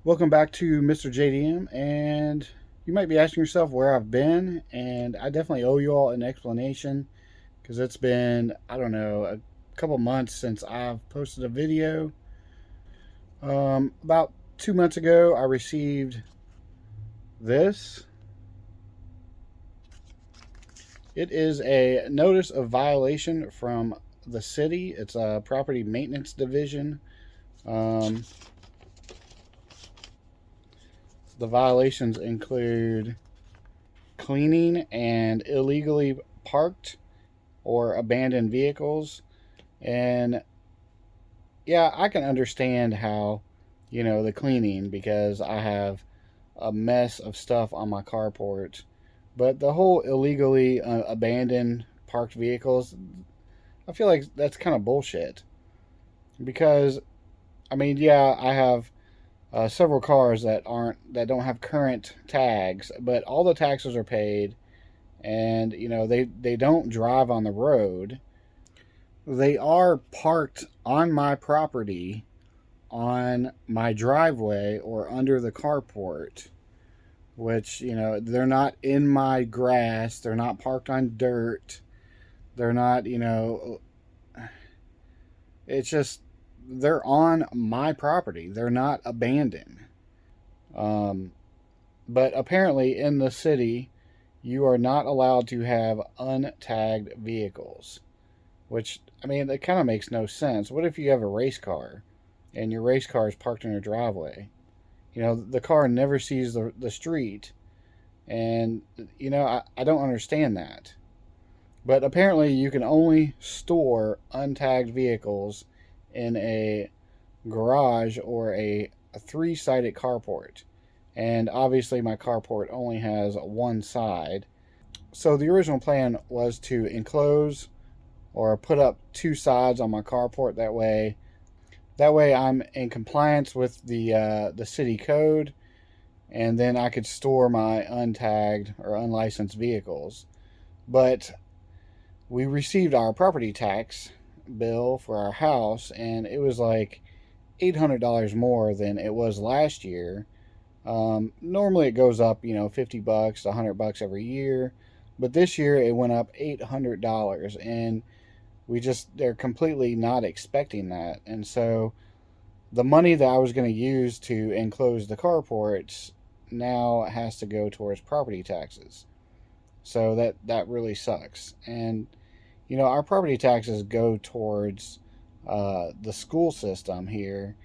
Welcome back to MrJayDM, and you might be asking yourself where I've been, and I definitely owe you all an explanation because it's been, I don't know, a couple months since I've posted a video. About 2 months ago, I received this. It is a notice of violation from the city. It's a property maintenance division. Um, the violations include cleaning and illegally parked or abandoned vehicles. And yeah, I can understand how, the cleaning because I have a mess of stuff on my carport. But the whole illegally abandoned parked vehicles, I feel like that's kind of bullshit. Because, I mean, yeah, I have several cars that don't have current tags, but all the taxes are paid, and they don't drive on the road. They are parked on my property, on my driveway, or under the carport, which, they're not in my grass. They're not parked on dirt. They're not, it's just, they're on my property. They're not abandoned. Um, but apparently, in the city, you are not allowed to have untagged vehicles, which, I mean, it kind of makes no sense. What if you have a race car and your race car is parked in your driveway? The car never sees the street. And, I don't understand that. But apparently, you can only store untagged vehicles in a garage or a three-sided carport. And obviously, my carport only has one side. So the original plan was to enclose or put up two sides on my carport. That way I'm in compliance with the city code, and then I could store my untagged or unlicensed vehicles. But we received our property tax bill for our house, and it was like $800 more than it was last year. Normally it goes up, $50 $100 every year, but this year it went up $800, and they're completely not expecting that. And so the money that I was going to use to enclose the carports now has to go towards property taxes. So that really sucks. And our property taxes go towards the school system here.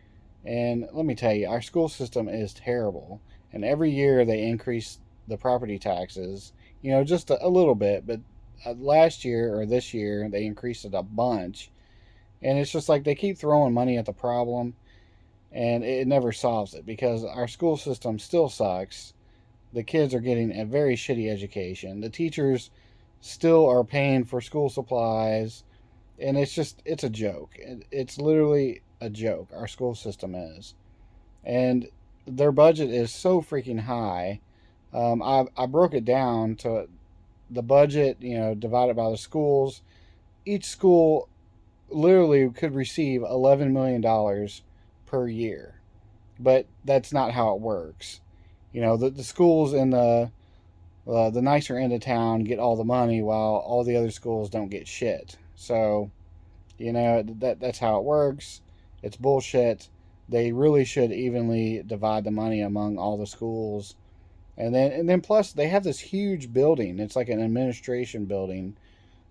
And let me tell you, our school system is terrible. And every year they increase the property taxes, just a little bit. But last year or this year, they increased it a bunch. And it's just like they keep throwing money at the problem, and it never solves it because our school system still sucks. The kids are getting a very shitty education. The teachers still are paying for school supplies, and it's a joke. It's literally a joke. Our school system is, and their budget is so freaking high. I broke it down to the budget, divided by the schools. Each school literally could receive $11 million per year, but that's not how it works. The schools in the nicer end of town get all the money while all the other schools don't get shit. So, that's how it works. It's bullshit. They really should evenly divide the money among all the schools. And then plus they have this huge building. It's like an administration building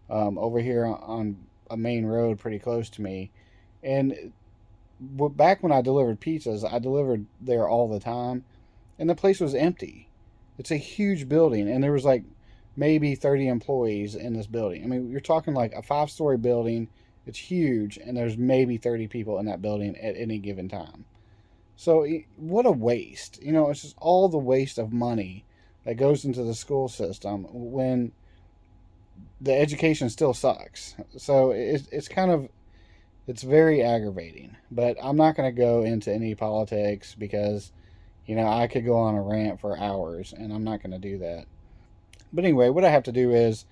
over here on a main road pretty close to me. And back when I delivered pizzas, I delivered there all the time, and the place was empty. It's a huge building, and there was like maybe 30 employees in this building. I mean, you're talking like a 5-story building. It's huge, and there's maybe 30 people in that building at any given time. So what a waste. It's just all the waste of money that goes into the school system when the education still sucks. So it's very aggravating. But I'm not going to go into any politics because I could go on a rant for hours, and I'm not going to do that. But anyway, what I have to do is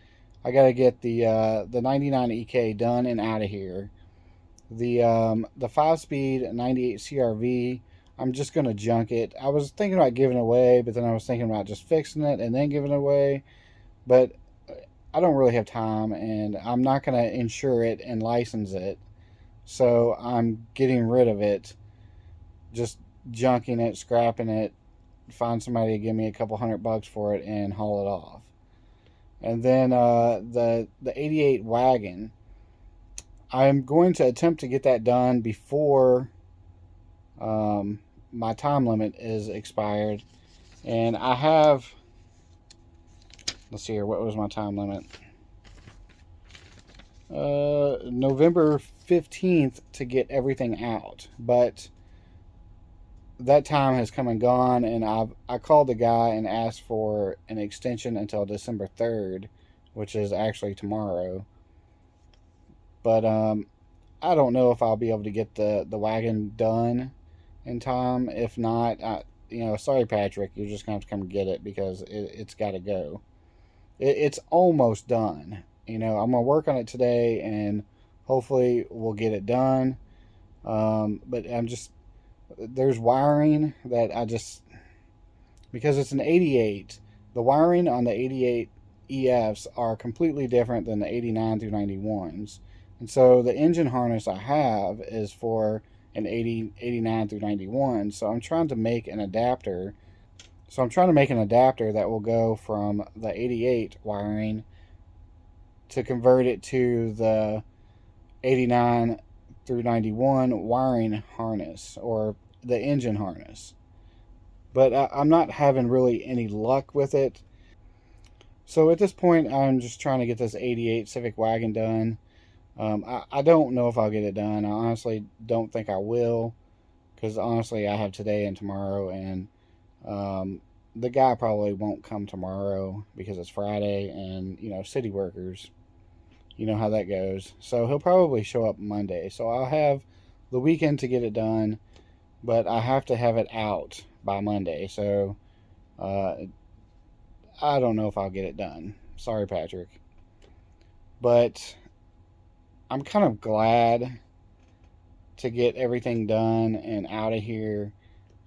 I got to get the 99 EK done and out of here. The 5-speed 98 CRV, I'm just going to junk it. I was thinking about giving it away, but then I was thinking about just fixing it and then giving it away. But I don't really have time, and I'm not going to insure it and license it. So I'm getting rid of it, just junking it, scrapping it, find somebody to give me a couple $100 for it and haul it off. And then the 88 wagon, I'm going to attempt to get that done before my time limit is expired. And I have, let's see here, what was my time limit? November 15th to get everything out. But that time has come and gone, and I called the guy and asked for an extension until December 3rd, which is actually tomorrow. But I don't know if I'll be able to get the wagon done in time. If not, sorry, Patrick, you're just going to have to come get it because it's got to go. It's almost done. I'm going to work on it today, and hopefully we'll get it done. But there's wiring that because it's an 88, the wiring on the 88 EFs are completely different than the 89 through 91s. And so the engine harness I have is for an 89 through 91. So I'm trying to make an adapter. That will go from the 88 wiring to convert it to the 89 through 91 wiring harness, or the engine harness. But I'm not having really any luck with it. So at this point, I'm just trying to get this 88 Civic wagon done. I don't know if I'll get it done. I honestly don't think I will, because honestly I have today and tomorrow, and the guy probably won't come tomorrow because it's Friday, and city workers, you know how that goes. So he'll probably show up Monday. So I'll have the weekend to get it done, but I have to have it out by Monday. So I don't know if I'll get it done. Sorry, Patrick. But I'm kind of glad to get everything done and out of here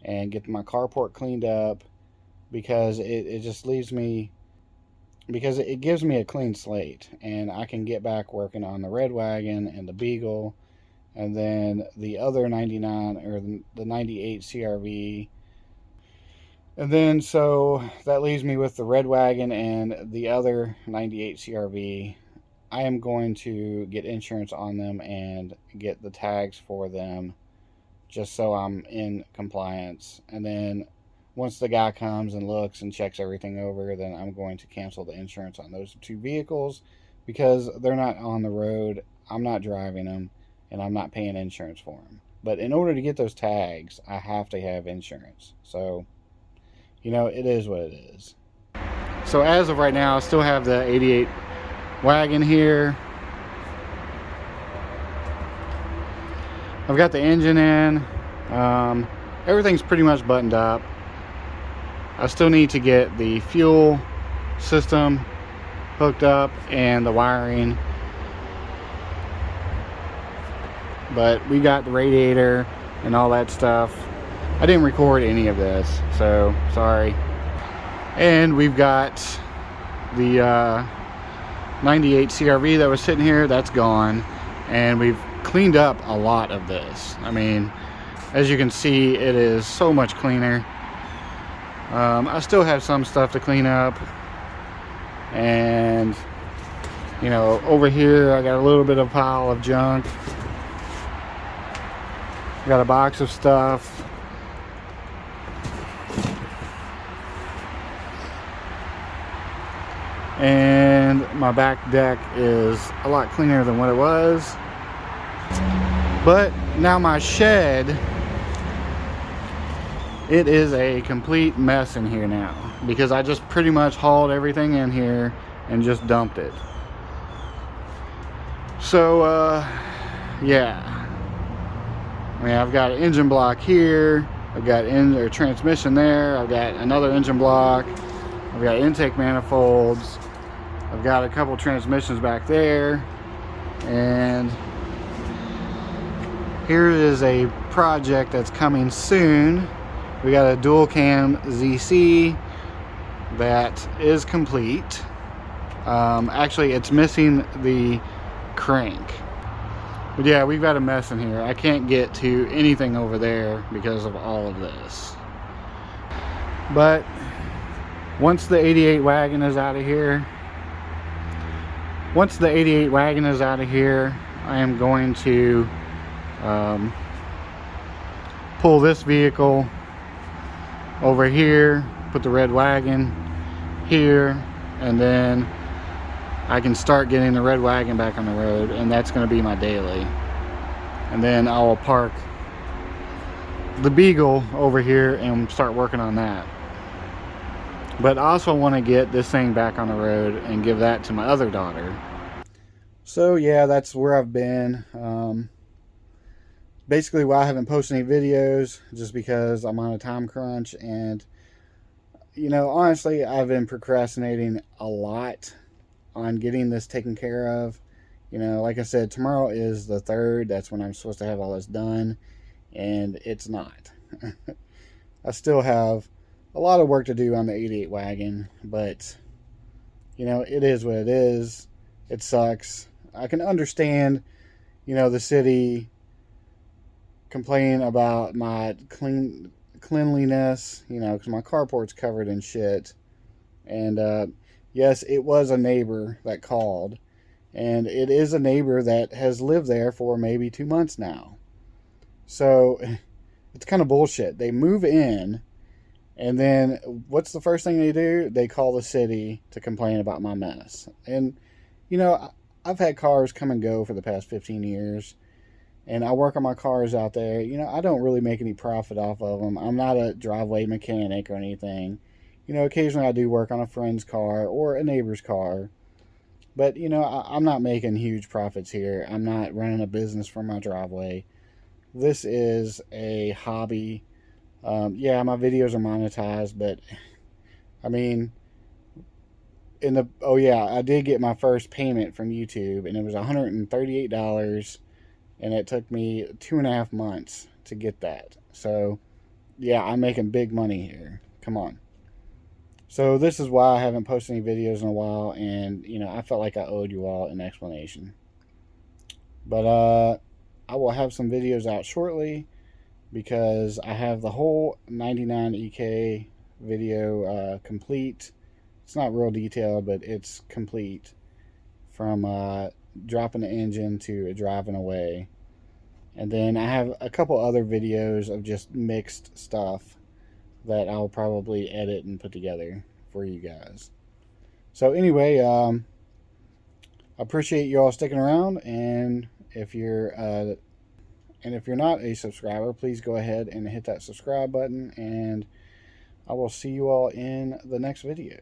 and get my carport cleaned up, because it just leaves me, because it gives me a clean slate, and I can get back working on the red wagon and the Beagle, and then the other 99 or the 98 CRV. And then so that leaves me with the red wagon and the other 98 CRV. I am going to get insurance on them and get the tags for them, just so I'm in compliance. And then once the guy comes and looks and checks everything over, then I'm going to cancel the insurance on those two vehicles, because they're not on the road, I'm not driving them, and I'm not paying insurance for them. But in order to get those tags, I have to have insurance. So, it is what it is. So as of right now, I still have the 88 wagon here. I've got the engine in. Everything's pretty much buttoned up. I still need to get the fuel system hooked up and the wiring. But we got the radiator and all that stuff. I didn't record any of this, so sorry. And we've got the 98 CRV that was sitting here, that's gone. And we've cleaned up a lot of this. I mean, as you can see, it is so much cleaner. I still have some stuff to clean up, and over here I got a little bit of a pile of junk. Got a box of stuff. And my back deck is a lot cleaner than what it was. But now my shed, it is a complete mess in here now, because I just pretty much hauled everything in here and just dumped it. So yeah, I mean, I've got an engine block here, I've got transmission there, I've got another engine block, I've got intake manifolds, I've got a couple transmissions back there, and Here is a project that's coming soon. We got a dual cam ZC that is complete. Actually, it's missing the crank. But yeah, we've got a mess in here. I can't get to anything over there because of all of this. But once the 88 wagon is out of here, I am going to pull this vehicle over here, put the red wagon here, and then I can start getting the red wagon back on the road, and that's going to be my daily. And then I will park the Beagle over here and start working on that. But I also want to get this thing back on the road and give that to my other daughter. So yeah, that's where I've been. Basically why I haven't posted any videos, just because I'm on a time crunch, and you know, honestly, I've been procrastinating a lot on getting this taken care of. You know, like I said, tomorrow is the 3rd. That's when I'm supposed to have all this done, and it's not. I still have a lot of work to do on the 88 wagon, but you know, it is what it is. It sucks. I can understand, you know, the city complaining about my cleanliness, you know, because my carport's covered in shit. And yes, it was a neighbor that called, and it is a neighbor that has lived there for maybe 2 months now. So it's kind of bullshit. They move in, and then what's the first thing they do? They call the city to complain about my mess. And you know, I've had cars come and go for the past 15 years, and I work on my cars out there. You know, I don't really make any profit off of them. I'm not a driveway mechanic or anything. You know, occasionally I do work on a friend's car or a neighbor's car. But, you know, I'm not making huge profits here. I'm not running a business from my driveway. This is a hobby. Yeah, my videos are monetized, but, I mean, oh yeah, I did get my first payment from YouTube, and it was $138, and it took me 2.5 months to get that. So, yeah, I'm making big money here. Come on. So this is why I haven't posted any videos in a while, and you know, I felt like I owed you all an explanation. But I will have some videos out shortly, because I have the whole 99 EK video complete. It's not real detailed, but it's complete, from dropping the engine to driving away. And then I have a couple other videos of just mixed stuff that I'll probably edit and put together for you guys. So anyway, I appreciate you all sticking around, and if you're not a subscriber, please go ahead and hit that subscribe button, and I will see you all in the next video.